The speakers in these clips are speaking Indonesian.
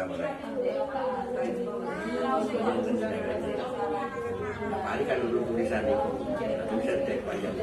Paling kan dulu tulisan itu, tulisan cek panjang.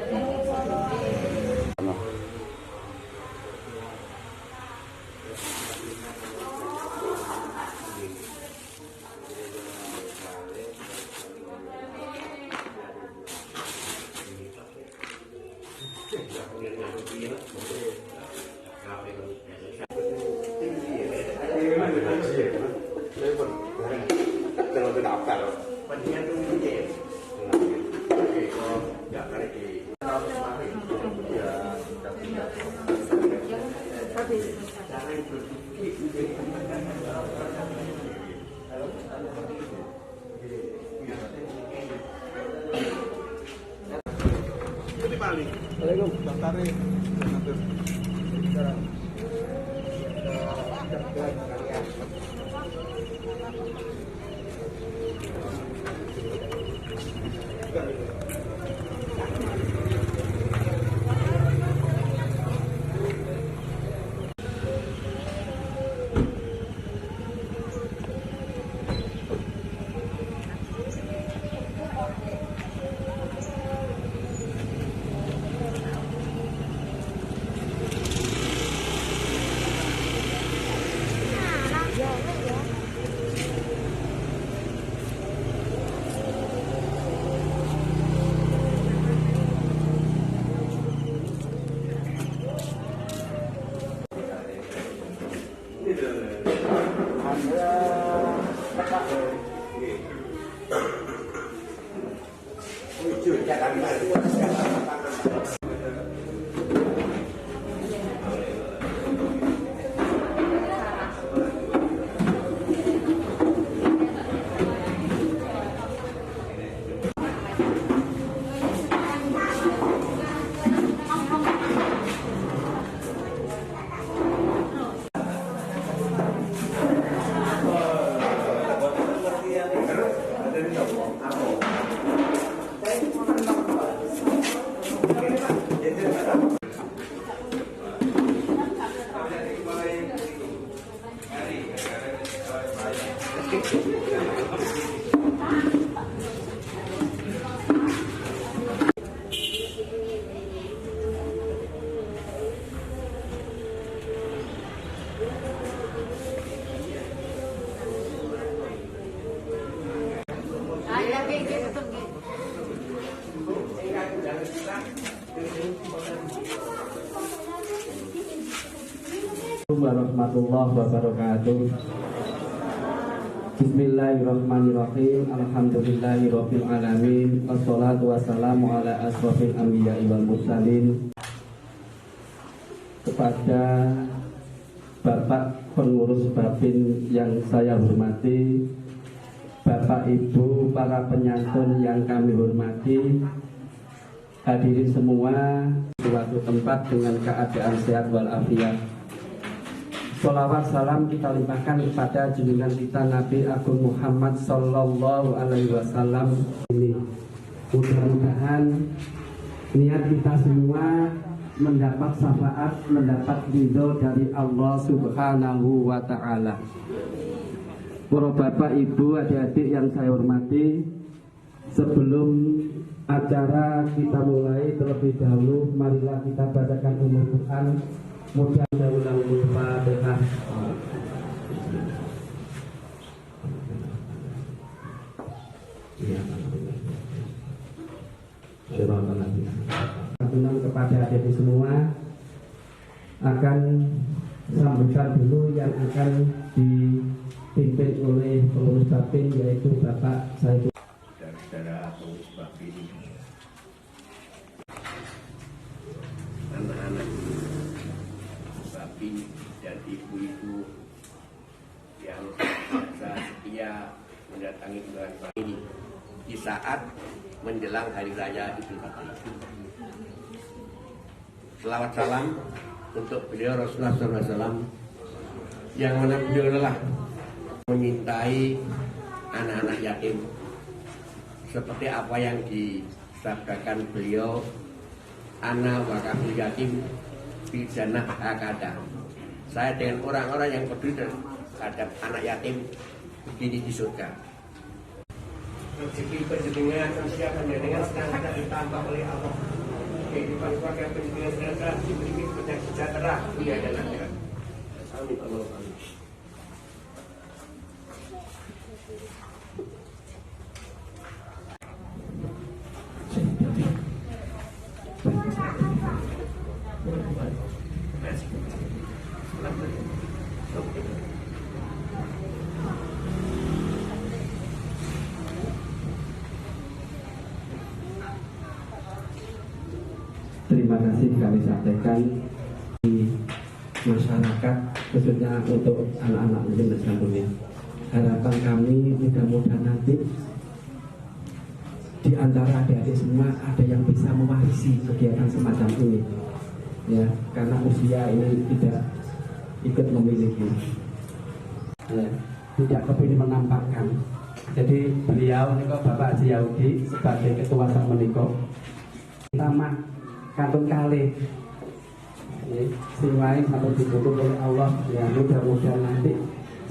Kalau terdaftar, pentingnya tuh ya. Oke, kalau nggak kali di ya, ini paling. Assalamualaikum, daftarin. Warahmatullahi wabarakatuh. Bismillahirrahmanirrahim. Alhamdulillahirabbil alamin. Wassalatu wassalamu ala asrofil anbiya'i wal mursalin. Kepada Bapak pengurus Babin yang saya hormati, Bapak Ibu para penyantun yang kami hormati, hadirin semua suatu tempat dengan keadaan sehat walafiat. Sholawat salam kita limpahkan kepada junjungan kita Nabi Agung Muhammad Sallallahu Alaihi Wasallam ini. Mudah-mudahan niat kita semua mendapat syafaat, mendapat ridho dari Allah Subhanahu Wa Taala. Para bapak, ibu, adik-adik yang saya hormati, sebelum acara kita mulai terlebih dahulu, marilah kita bacakan Ummul Quran. Mudah-mudahan ulang Al-Fatihah. Tenang kepada adik semua, akan sambutan dulu yang akan dipimpin oleh pengurus Babin, yaitu Bapak Saiful. Saudara pengurus Babin, anak-anak Babin dan ibu-ibu yang biasa setia mendatangi bulan ini di saat menjelang hari raya Idul Fitri. Selawat salam untuk beliau Rasulullah SAW, yang mana beliau adalah menyintai anak-anak yatim, seperti apa yang disabdakan beliau, ana wa kafil yatim fi jannah hakada. Saya dengan orang-orang yang peduli terhadap anak yatim dididik di surga. Rezeki penjenengan manusia penjenengan senantiasa ditambah oleh Allah. Kehidupan keluarga penjenengan senantiasa diberi banyak sejahtera dunia dan akhirat. Amin Allahumma amin. Terima kasih kami sampaikan di masyarakat, khususnya untuk anak-anak muslim dan dunia. Harapan kami mudah-mudahan nanti di antara adik-adik semua ada yang bisa mewarisi kegiatan semacam ini, ya, karena usia ini tidak ikut memiliki, ya, tidak kepilih menampakkan. Jadi beliau ini Bapak Haji Yahudi sebagai ketua sak menika pertama kantun kali sing lain atau ditutup oleh Allah, ya, mudah-mudahan nanti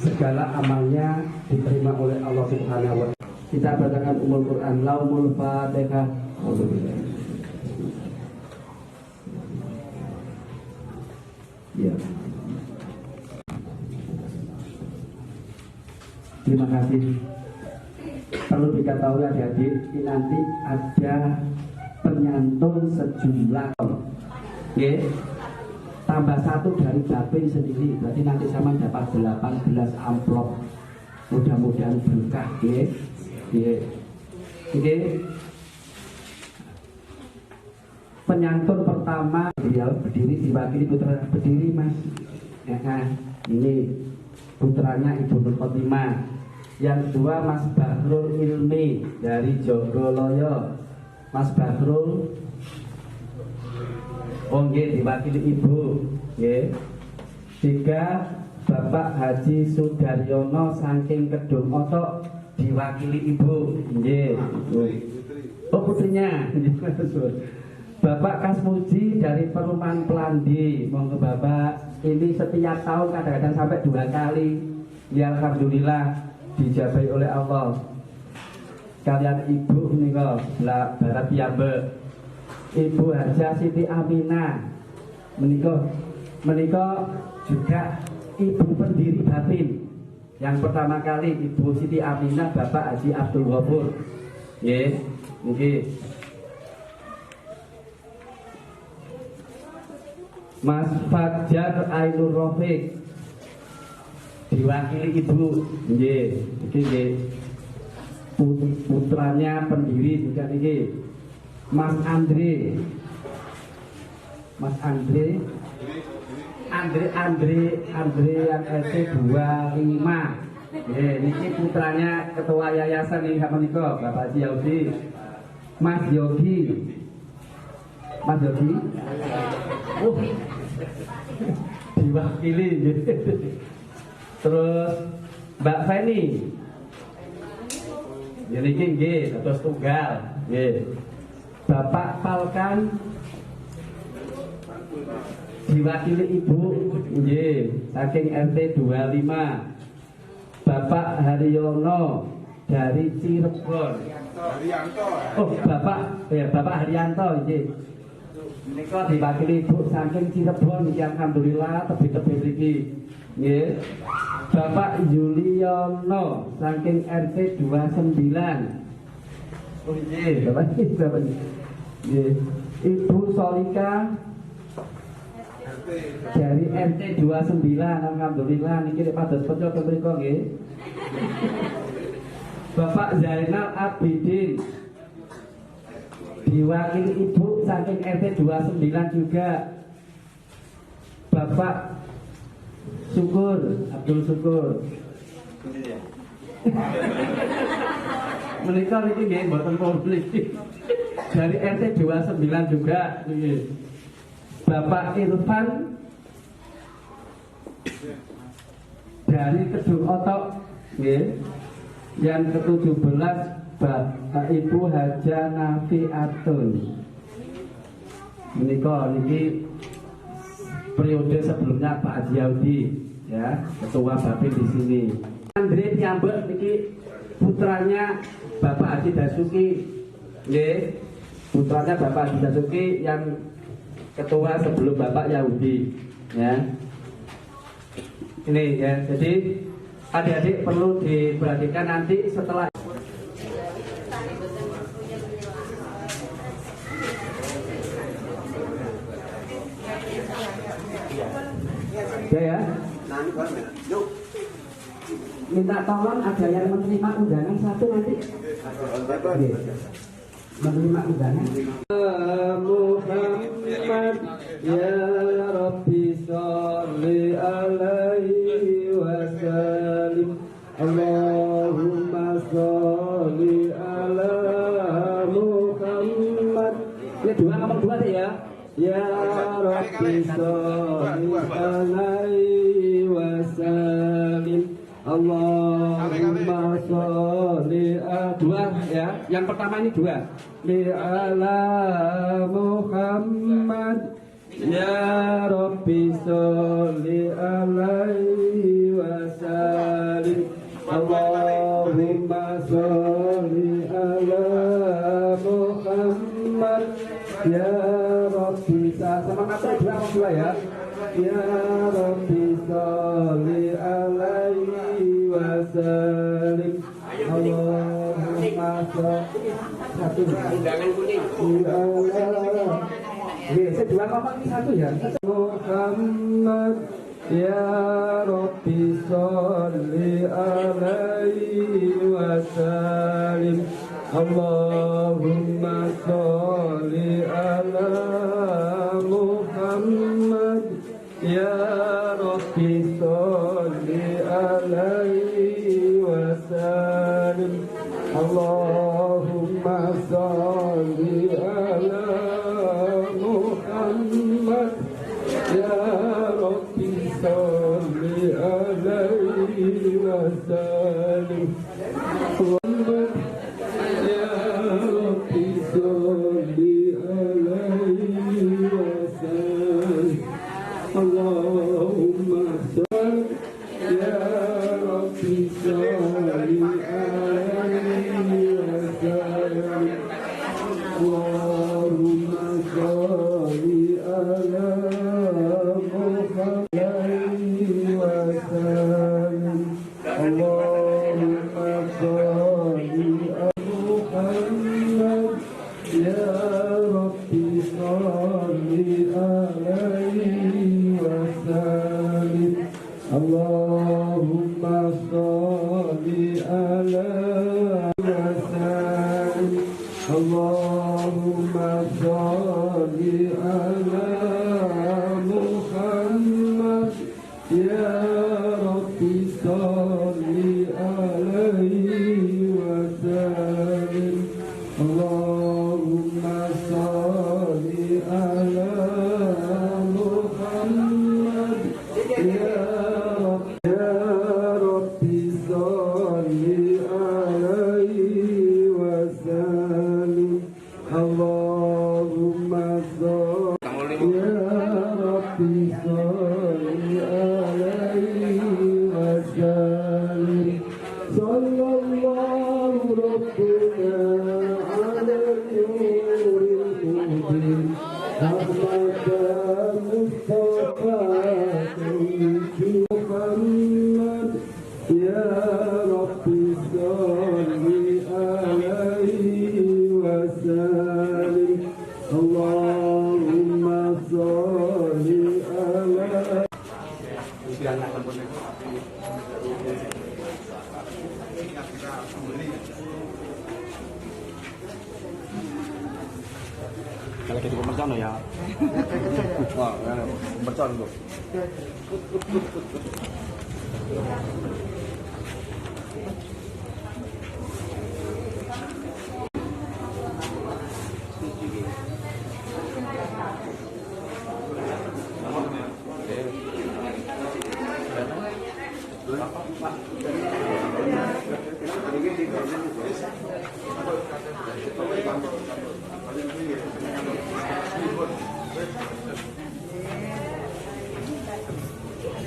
segala amalnya diterima oleh Allah Subhanahu wa Ta'ala. Kita bacakan umul Quran, laumul Fatihah. Ya. Terima kasih. Perlu diketahui adik-adik, nanti ada penyantun sejumlah, ya, tambah satu dari Bapin sendiri, berarti nanti sama dapat 18 amplop, mudah-mudahan berkah, ya, ya. Oke. Penyantun pertama beliau berdiri diwakili putra, berdiri Mas, ya, ini putranya Ibu Nur Khotimah. Yang kedua Mas Bahrul Ilmi dari Jogoloyo. Mas Bahrul, diwakili Ibu, ya. Tiga, Bapak Haji Sudaryono saking Kedung Otok, diwakili Ibu, ya. Oh, putrinya. Bapak Kasmuji dari Perumahan Pelandi, monggo Bapak. Ini setiap tahun kadang-kadang sampai 2 kali, ya, alhamdulillah dijabahi oleh Allah. Kalian Ibu menika barat piyambak. Ibu Haja Siti Aminah menika juga ibu pendiri Bapin. Yang pertama kali Ibu Siti Aminah Bapak Haji Abdul Ghafur. Nggih, nggih. Mas Fajar Ainur Rafiq diwakili Ibu. Nggih, nggih. Putranya pendiri juga ini Mas Andre yang RT 25. Ini putranya ketua yayasan ini apa niko Bapak Haji Yahudi. Mas Yogi. Diwakili. Terus Mbak Feni. Jadi nggih terus tunggal, nggih. Bapak Palkan diwakili Ibu, nggih, saking RT 25. Bapak Haryono dari Cirebon. Oh, Bapak Haryanto, nggih. Menika diwakili Ibu saking Cirebon, nggih, alhamdulillah tebih-tebih iki, nggih. Bapak Yuliono saking RT 29. Oh nggih, Bapak nggih. Ibu Solika dari RT 29, alhamdulillah niki pados pecah mriku nggih. Bapak Zainal Abidin diwakili Ibu saking RT 29 juga. Bapak Syukur, Abdul Syukur. Menikah ini nggih mboten publik. Dari RT 29 juga nggih. Bapak Irfan dari Kedung Otok nggih. Yang ke-17 Bapak Ibu Haja Nafiatun. Menikah niki periode sebelumnya Pak Haji Yahudi, ya, ketua Bapin di sini. Andre Nyambek niki putranya Bapak Haji Dasuki, nggih. Putranya Bapak Haji Dasuki yang ketua sebelum Bapak Yahudi, ya. Ini ya, jadi adik-adik perlu diperhatikan nanti setelah ya. Minta tolong ada yang menerima undangan satu nanti. Menerima undangan. Muhammad ya Rabbi sholli alaihi wasallim. Allahumma sholli ala Muhammad. Ini dua ngomong dua deh ya. Ya Rabbi sholli alaihi wasallim. Allahumma sholli dua ya. Yang pertama ini dua. Li ala Muhammad ya Rabbi sholli alaihi wasallim. Allahumma sholli ala Muhammad ya Rabbi sama kata dua ya. Ya Rabbi sholli alaihi wasallim. Allahumma sholli satu undangan kuning. Saya dua ngomong ini satu ya. Muhammad ya Rabbi sholli alaihi wasallim. Allahumma sholli ala Muhammad ya Rabbi sholli alaihi wasallim. Allahumma sholli ala Muhammad ya Rabbi sholli alaihi wasallim. Muhammad ya Rabbi sholli alaihi wasallim. Allahumma sholli ya Rabbi sholli alaihi wasallam. Allahumma sholli ala Muhammad wasallam. Allahumma sholli ala Muhammad ya Rabbi sholli alaihi wasallam. Allahumma sholli ala wasallam. Allahumma sholli ala Muhammad ya Rabbi sholli alaihi wasallam. Allahumma sholli ala Muhammad ya Rabbi sholli alaihi wasallam. Allahumma sholli ya Rabbi sholli alaihi wasallam. Sallallahu rabbuna ala nuril mubin Ahmad Mustafa Muhammad ya Rabbi sholli alaihi wasallam. Allahumma sholli ala kalau kita pemercon ya. Wah, pemercon tuh.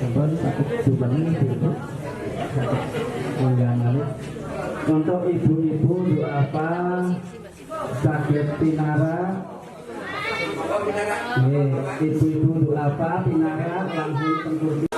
Sampun sakit cuman ibu. Untuk ibu-ibu doa apa? Sakit pinara. Ibu-ibu doa apa? Pinara langsung tentu.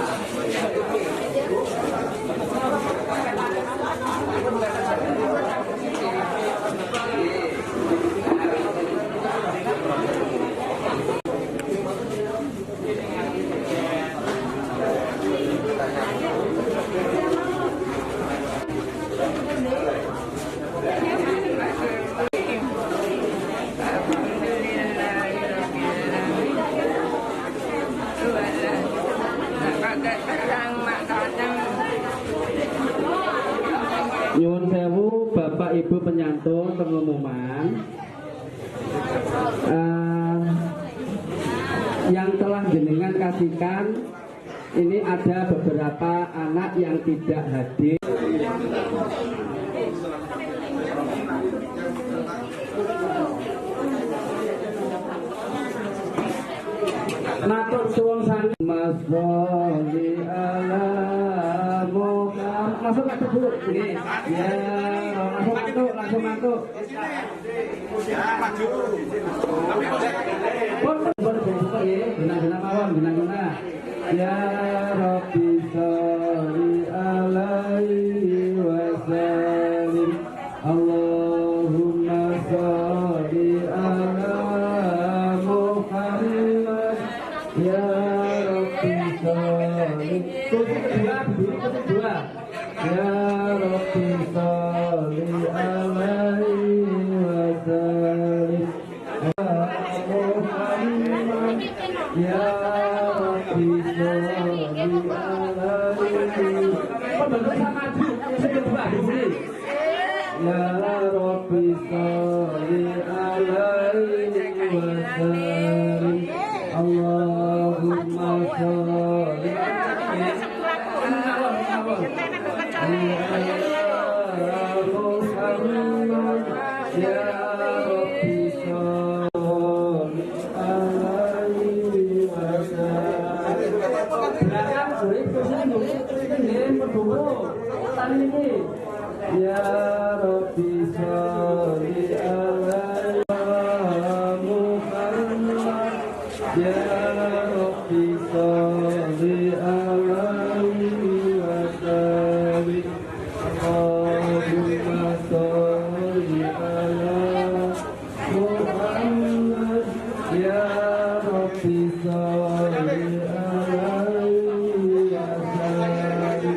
Nyuwun sewu Bapak Ibu penyantun pengumuman yang telah jenengan kasihkan. Ini ada beberapa anak yang tidak hadir. Matur suwun sanget masholli ala Muhammad. Langsung masuk dulu. Nggih. Ya, langsung masuk. Guna. Ya Rabbi sholli alaihi wa sallim. Allahumma sholli ala Muhammad. Ya Rabbi sholli. Kedua. Ya Rabbi sholli alaihi wa sallim. Muhammad. Ya Rabbi sholli alaihi. Pembantu sama maju. Kedua di sini. Ya Rabbi sholli alaihi wa sallim. Allahumma sholli Muhammad. Ya Rabbi sholli alaihi wa sallim. Ya Rabbi sholli alaihi Muhammad. Ya Rabbi sholli alaihi wa sallim. Allahumma sholli ala Muhammad. Ya Rabbi sholli alaihi wa sallim.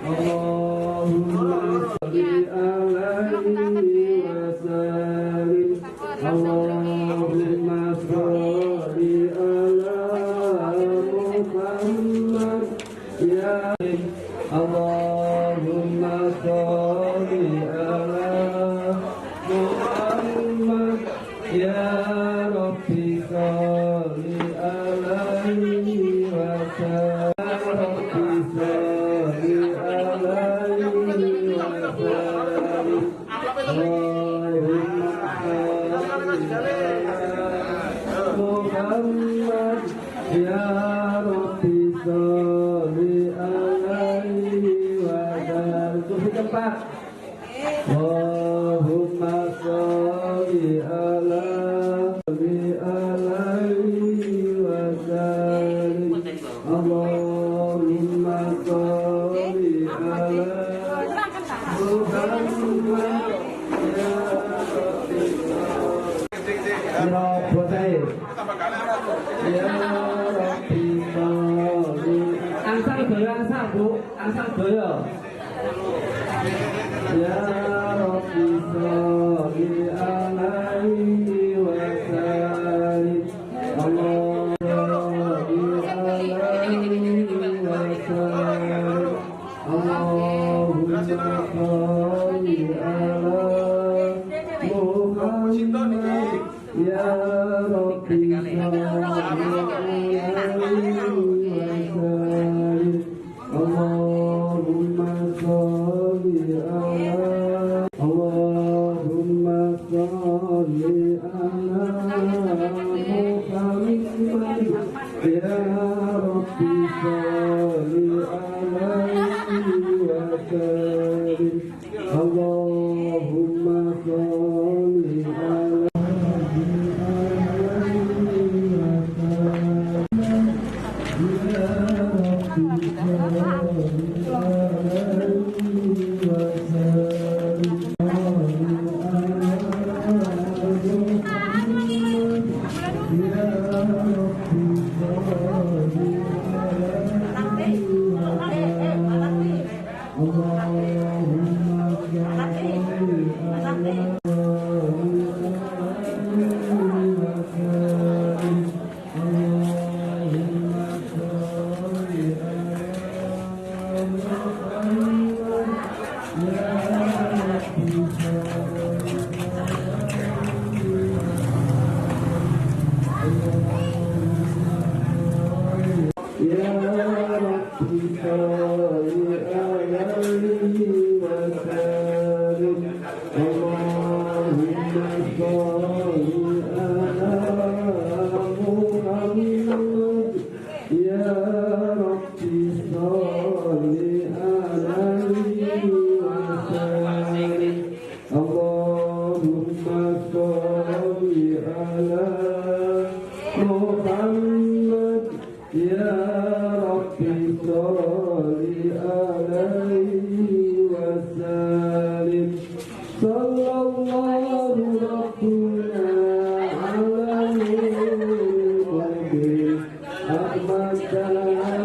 Allahumma sholli alaihi wa sallim. Allahumma sholli ala Muhammad. Ya Allahumma sholli ala Muhammad. Ya Rabbi sholli alaihi wa sallim. Rabbi sholli alaihi wa sallim. Allahumma sholli ala Muhammad. Ya Rabbi sholli alaihi wa sallim. Kursi keempat. Allahumma sholli ala alaihi wa sallim. Allahumma sholli ala Muhammad. Ya Rabbi sholli. Angsal Bu. Angsal doyo. Ya Rabbi sholli alaihi wa sallim. Allahumma sholli alaihi wa sallim. Allahumma sholli ala Muhammad. Ya Rabbi sholli alaihi wa sallim. Allahumma sholli ala Allahumma sholli ala Muhammad. Ya Rabbi sholli Ya Rabbi sholli alaihi